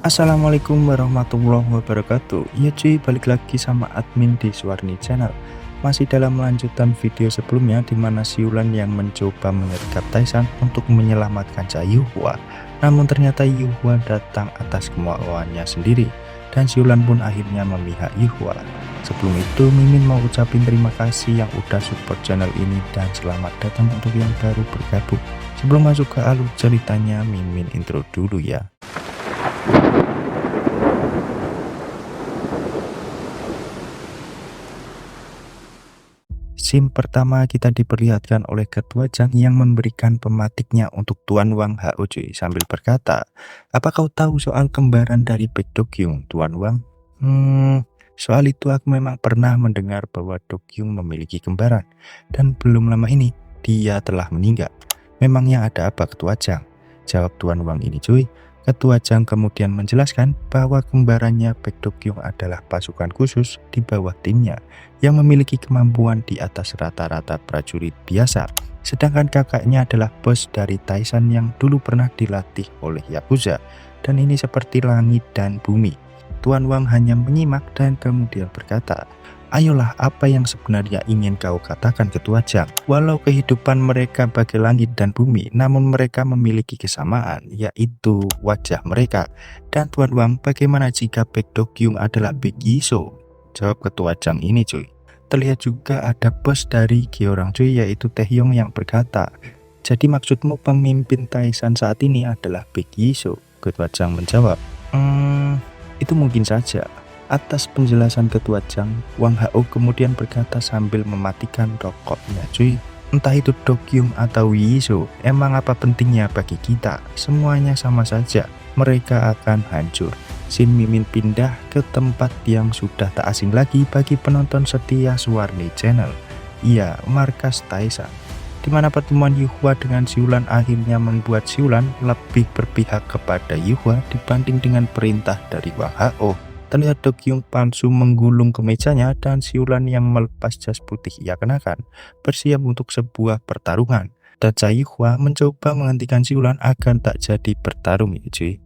Assalamualaikum warahmatullahi wabarakatuh. Ya cuy, balik lagi sama admin di Suwarni Channel. Masih dalam melanjutkan video sebelumnya di mana Siulan yang mencoba menyergap Taisan untuk menyelamatkan Cha Yuhua. Namun ternyata Yuhua datang atas kemauannya sendiri dan Siulan pun akhirnya memihak Yuhua. Sebelum itu Mimin mau ucapin terima kasih yang udah support channel ini dan selamat datang untuk yang baru bergabung. Sebelum masuk ke alur ceritanya, Mimin intro dulu ya. Scene pertama kita diperlihatkan oleh Ketua Zhang yang memberikan pematiknya untuk Tuan Wang Hao cuy, sambil berkata, "Apa kau tahu soal kembaran dari Baek Dokyung, Tuan Wang?" Soal itu aku memang pernah mendengar bahwa Dokyung memiliki kembaran, dan belum lama ini dia telah meninggal. Memangnya ada apa Ketua Zhang? Jawab Tuan Wang ini cuy. Ketua Zhang kemudian menjelaskan bahwa kembarannya Baek Dokyung adalah pasukan khusus di bawah timnya yang memiliki kemampuan di atas rata-rata prajurit biasa. Sedangkan kakaknya adalah bos dari Taisan yang dulu pernah dilatih oleh Yakuza. Dan ini seperti langit dan bumi. Tuan Wang hanya menyimak dan kemudian berkata, "Ayolah, apa yang sebenarnya ingin kau katakan Ketua Zhang? Walau kehidupan mereka bagai langit dan bumi, namun mereka memiliki kesamaan, yaitu wajah mereka." Dan Tuan Wang, bagaimana jika Baek Dokyung adalah Baek Yisou? Jawab Ketua Zhang ini cuy. Terlihat juga ada bos dari Gyeorang cuy, yaitu Taehyung yang berkata, "Jadi maksudmu pemimpin Taisan saat ini adalah Baek Yisou?" Ketua Zhang menjawab, itu mungkin saja." Atas penjelasan Ketua Zhang, Wang Hao kemudian berkata sambil mematikan rokoknya cuy, "Entah itu Dokyung atau Yisou, emang apa pentingnya bagi kita? Semuanya sama saja, mereka akan hancur." Scene Mimin pindah ke tempat yang sudah tak asing lagi bagi penonton setia Suwarni Channel. Iya, markas Taisan, di mana pertemuan Yuhua dengan Siulan akhirnya membuat Siulan lebih berpihak kepada Yuhua dibanding dengan perintah dari Wang Hao. Terlihat Dokyung palsu menggulung kemejanya dan Siulan yang melepas jas putih ia kenakan, bersiap untuk sebuah pertarungan. Dan Cha Yuhua mencoba menghentikan Siulan agar tak jadi bertarung ya cuy.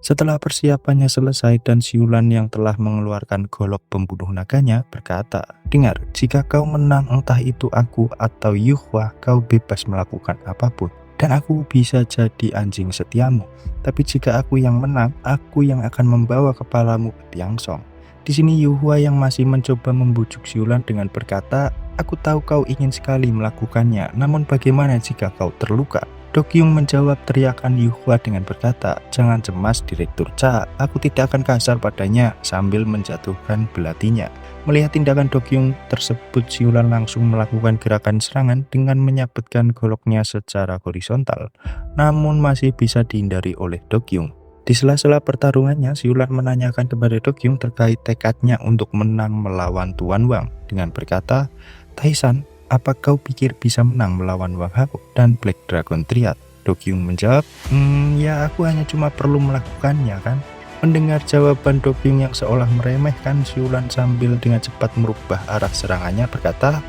Setelah persiapannya selesai dan Siulan yang telah mengeluarkan golok pembunuh naganya berkata, "Dengar, jika kau menang entah itu aku atau Yuhua, kau bebas melakukan apapun. Dan aku bisa jadi anjing setiamu. Tapi jika aku yang menang, aku yang akan membawa kepalamu ke Tiangsong." Di sini Yuhua yang masih mencoba membujuk Siulan dengan berkata, "Aku tahu kau ingin sekali melakukannya, namun bagaimana jika kau terluka?" Dokyung menjawab teriakan Yuhua dengan berkata, "Jangan cemas Direktur Cha, aku tidak akan kasar padanya," sambil menjatuhkan belatinya. Melihat tindakan Dokyung tersebut, Siulan langsung melakukan gerakan serangan dengan menyabetkan goloknya secara horizontal, namun masih bisa dihindari oleh Dokyung. Di sela-sela pertarungannya, Siulan menanyakan kepada Dokyung terkait tekadnya untuk menang melawan Tuan Wang dengan berkata, "Taisan, apa kau pikir bisa menang melawan Wang Hao dan Black Dragon Triad?" Dokyung menjawab, "Ya aku hanya cuma perlu melakukannya kan." Mendengar jawaban Dokyung yang seolah meremehkan, Siulan sambil dengan cepat merubah arah serangannya berkata,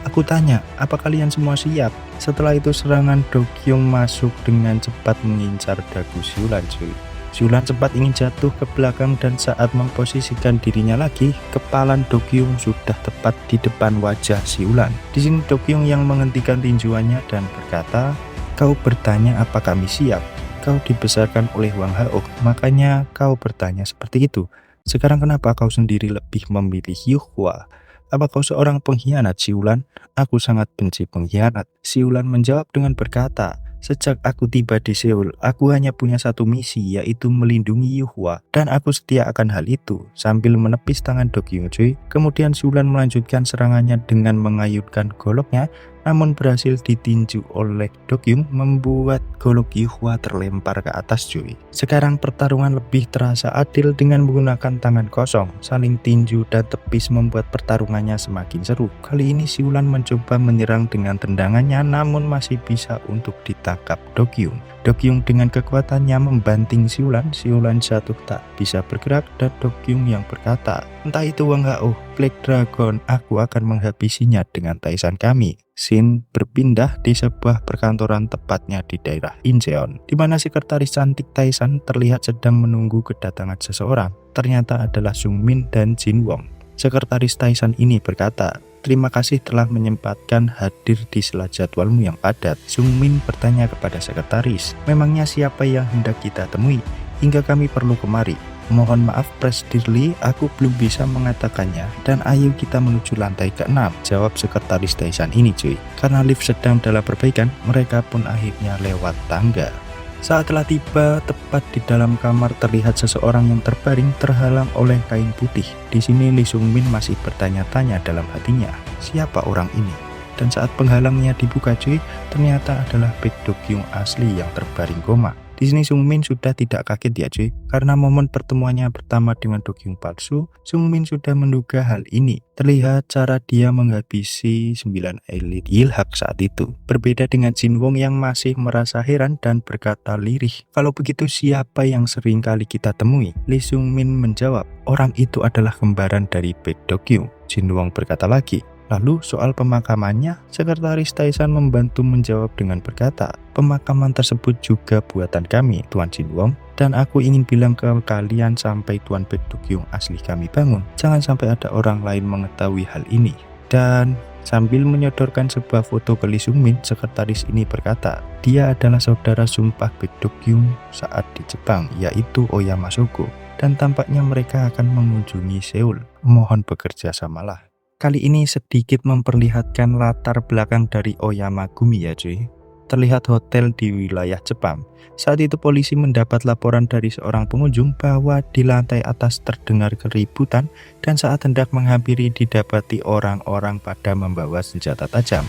"Aku tanya, apa kalian semua siap?" Setelah itu serangan Dokyung masuk dengan cepat mengincar dagu Siulan cuy. Siulan sempat ingin jatuh ke belakang dan saat memposisikan dirinya lagi, kepalan Dokyung sudah tepat di depan wajah Siulan. Di sini Dokyung yang menghentikan tinjuannya dan berkata, "Kau bertanya apa kami siap? Kau dibesarkan oleh Wang Hao, makanya kau bertanya seperti itu. Sekarang kenapa kau sendiri lebih memilih Yuhua? Apa kau seorang pengkhianat Siulan?" "Aku sangat benci pengkhianat." Siulan menjawab dengan berkata, "Sejak aku tiba di Seoul, aku hanya punya satu misi, yaitu melindungi Yuhua, dan aku setia akan hal itu." Sambil menepis tangan Dokyung cuy, kemudian Siulan melanjutkan serangannya dengan mengayunkan goloknya, namun berhasil ditinju oleh Dokyung membuat golok Yuhua terlempar ke atas cuy. Sekarang pertarungan lebih terasa adil dengan menggunakan tangan kosong, saling tinju dan tepis membuat pertarungannya semakin seru. Kali ini Siulan mencoba menyerang dengan tendangannya namun masih bisa untuk ditangkap Dokyung. Dokyung dengan kekuatannya membanting Siulan. Siulan jatuh tak bisa bergerak dan Dokyung yang berkata, "Entah itu Wang Hao, Black Dragon, aku akan menghabisinya dengan Taishan kami." Scene berpindah di sebuah perkantoran tepatnya di daerah Incheon, di mana sekretaris cantik Taishan terlihat sedang menunggu kedatangan seseorang. Ternyata adalah Sungmin dan Jin Wong. Sekretaris Taishan ini berkata, "Terima kasih telah menyempatkan hadir di sela jadwalmu yang padat." Sungmin bertanya kepada sekretaris, "Memangnya siapa yang hendak kita temui hingga kami perlu kemari?" "Mohon maaf Presidirli, aku belum bisa mengatakannya, dan ayo kita menuju lantai ke-6, jawab sekretaris Taishan ini cuy. Karena lift sedang dalam perbaikan, mereka pun akhirnya lewat tangga. Saat telah tiba, tepat di dalam kamar terlihat seseorang yang terbaring terhalang oleh kain putih. Di sini Lee Sungmin masih bertanya-tanya dalam hatinya, siapa orang ini? Dan saat penghalangnya dibuka cuy, ternyata adalah Baek Dokyung asli yang terbaring koma. Di sini Sungmin sudah tidak kaget ya cuy, karena momen pertemuannya pertama dengan Dokyung palsu, Sungmin sudah menduga hal ini. Terlihat cara dia menghabisi 9 elit Yilhak saat itu. Berbeda dengan Jin Wong yang masih merasa heran dan berkata lirih, "Kalau begitu siapa yang sering kali kita temui?" Lee Sungmin menjawab, "Orang itu adalah kembaran dari Baek Dokyung." Jin Wong berkata lagi, "Lalu soal pemakamannya?" Sekretaris Taishan membantu menjawab dengan berkata, "Pemakaman tersebut juga buatan kami, Tuan Jin Wong. Dan aku ingin bilang ke kalian sampai Tuan Baek Dokyung asli kami bangun. Jangan sampai ada orang lain mengetahui hal ini." Dan sambil menyodorkan sebuah foto ke Lee Sungmin, sekretaris ini berkata, "Dia adalah saudara sumpah Baek Dokyung saat di Jepang, yaitu Oyama Shogo. Dan tampaknya mereka akan mengunjungi Seoul. Mohon bekerja samalah." Kali ini sedikit memperlihatkan latar belakang dari Oyama Gumi ya cuy. Terlihat hotel di wilayah Jepang. Saat itu polisi mendapat laporan dari seorang pengunjung bahwa di lantai atas terdengar keributan dan saat hendak menghampiri didapati orang-orang pada membawa senjata tajam.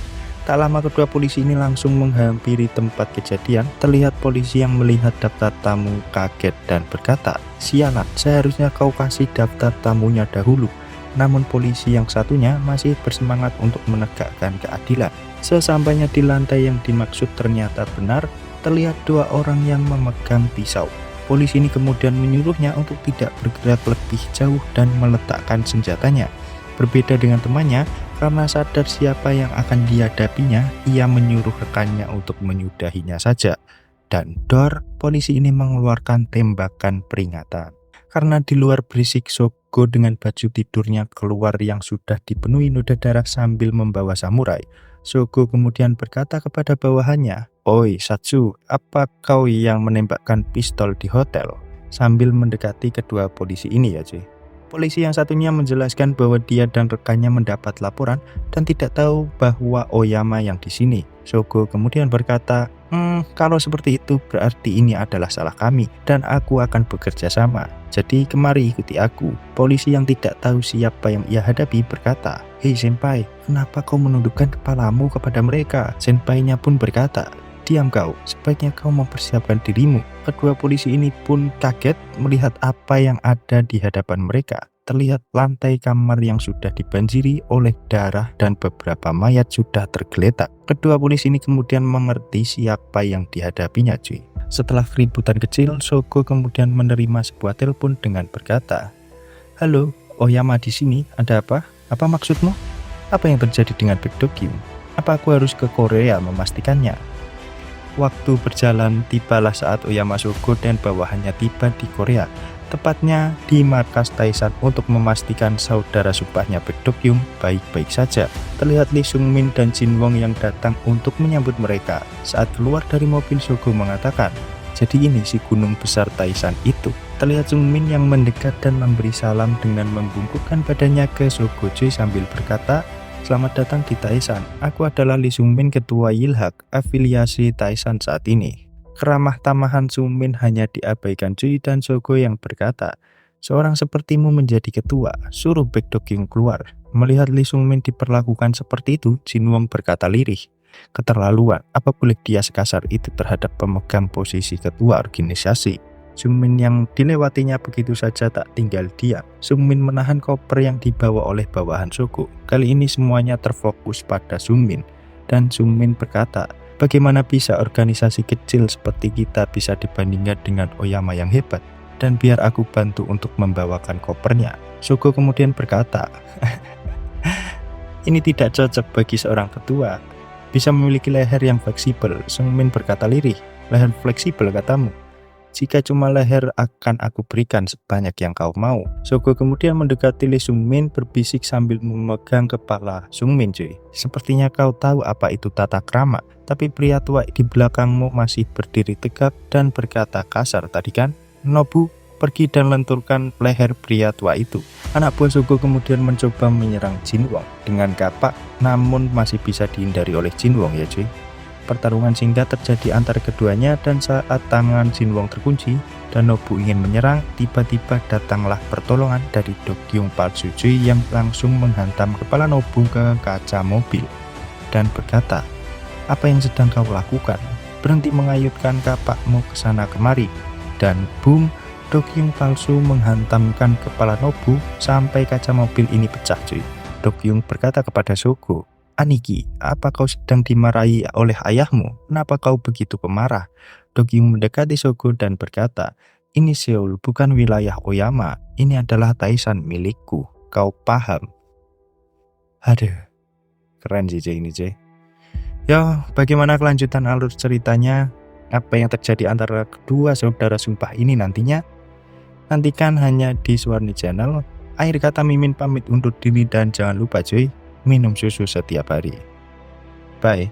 Tak lama kedua polisi ini langsung menghampiri tempat kejadian. Terlihat polisi yang melihat daftar tamu kaget dan berkata, "Sialan, seharusnya kau kasih daftar tamunya dahulu." Namun polisi yang satunya masih bersemangat untuk menegakkan keadilan. Sesampainya di lantai yang dimaksud ternyata benar, terlihat dua orang yang memegang pisau. Polisi ini kemudian menyuruhnya untuk tidak bergerak lebih jauh dan meletakkan senjatanya. Berbeda dengan temannya, karena sadar siapa yang akan dihadapinya, ia menyuruh rekannya untuk menyudahinya saja. Dan dor, polisi ini mengeluarkan tembakan peringatan. Karena di luar berisik, Shogo dengan baju tidurnya keluar yang sudah dipenuhi noda darah sambil membawa samurai. Shogo kemudian berkata kepada bawahannya, "Oi Satsu, apa kau yang menembakkan pistol di hotel?" Sambil mendekati kedua polisi ini ya cuy. Polisi yang satunya menjelaskan bahwa dia dan rekannya mendapat laporan dan tidak tahu bahwa Oyama yang di sini. Shogo kemudian berkata, "Kalau seperti itu berarti ini adalah salah kami dan aku akan bekerja sama. Jadi kemari ikuti aku." Polisi yang tidak tahu siapa yang ia hadapi berkata, "Hei senpai, kenapa kau menundukkan kepalamu kepada mereka?" Senpainya pun berkata, "Diam kau, sebaiknya kau mempersiapkan dirimu." Kedua polisi ini pun kaget melihat apa yang ada di hadapan mereka. Terlihat lantai kamar yang sudah dibanjiri oleh darah dan beberapa mayat sudah tergeletak. Kedua polisi ini kemudian mengerti siapa yang dihadapinya cuy. Setelah keributan kecil, Shogo kemudian menerima sebuah telepon dengan berkata, "Halo, Oyama di sini, ada apa? Apa maksudmu? Apa yang terjadi dengan Baek Dokyung? Apa aku harus ke Korea memastikannya?" Waktu berjalan, tibalah saat Oyama Shogo dan bawahannya tiba di Korea. Tepatnya di markas Taishan untuk memastikan saudara sumpahnya Baek Dokyung baik-baik saja. Terlihat Lee Sungmin dan Jin Wong yang datang untuk menyambut mereka. Saat keluar dari mobil, Shogo mengatakan, "Jadi ini si gunung besar Taishan itu." Terlihat Sungmin yang mendekat dan memberi salam dengan membungkukkan badannya ke Shogo cuy sambil berkata, "Selamat datang di Taishan. Aku adalah Lee Sungmin, ketua Yilhak, afiliasi Taishan saat ini." Keramah tamahan Sungmin hanya diabaikan cuy dan Shogo yang berkata, "Seorang sepertimu menjadi ketua, suruh Baek Dokyung keluar." Melihat Lee Sungmin diperlakukan seperti itu, Jin Wong berkata lirih, "Keterlaluan, apa boleh dia sekasar itu terhadap pemegang posisi ketua organisasi?" Sungmin yang dilewatinya begitu saja tak tinggal diam. Sungmin menahan koper yang dibawa oleh bawahan Shogo. Kali ini semuanya terfokus pada Sungmin. Dan Sungmin berkata, Bagaimana bisa organisasi kecil seperti kita bisa dibandingkan dengan Oyama yang hebat? Dan biar aku bantu untuk membawakan kopernya. Shogo kemudian berkata, ini tidak cocok bagi seorang tetua. Bisa memiliki leher yang fleksibel. Sungmin berkata lirih. Leher fleksibel katamu? Jika cuma leher akan aku berikan sebanyak yang kau mau. Shogo kemudian mendekati Lee Sungmin berbisik sambil memegang kepala Sungmin cuy. Sepertinya kau tahu apa itu tata krama. Tapi pria tua di belakangmu masih berdiri tegak dan berkata kasar tadi kan? Nobu, pergi dan lenturkan leher pria tua itu. Anak buah Shogo kemudian mencoba menyerang Jinwoo dengan kapak, namun masih bisa dihindari oleh Jinwoo ya cuy. Pertarungan singkat terjadi antara keduanya dan saat tangan Jinwoo terkunci dan Nobu ingin menyerang, tiba-tiba datanglah pertolongan dari Dokyung palsu cuy yang langsung menghantam kepala Nobu ke kaca mobil dan berkata, apa yang sedang kau lakukan? Berhenti mengayunkan kapakmu ke sana kemari. Dan boom, Dokyung palsu menghantamkan kepala Nobu sampai kaca mobil ini pecah cuy. Dokyung berkata kepada Shogo, Aniki, apa kau sedang dimarahi oleh ayahmu? Kenapa kau begitu pemarah? Dokyung mendekati Shogo dan berkata, ini Seoul bukan wilayah Oyama, ini adalah Taishan milikku, kau paham? Aduh, keren sih ini cuy. Ya, bagaimana kelanjutan alur ceritanya? Apa yang terjadi antara kedua saudara sumpah ini nantinya? Nantikan hanya di Suwarni Channel. Akhir kata Mimin pamit undur diri dan jangan lupa cuy, minum susu setiap hari. Bye.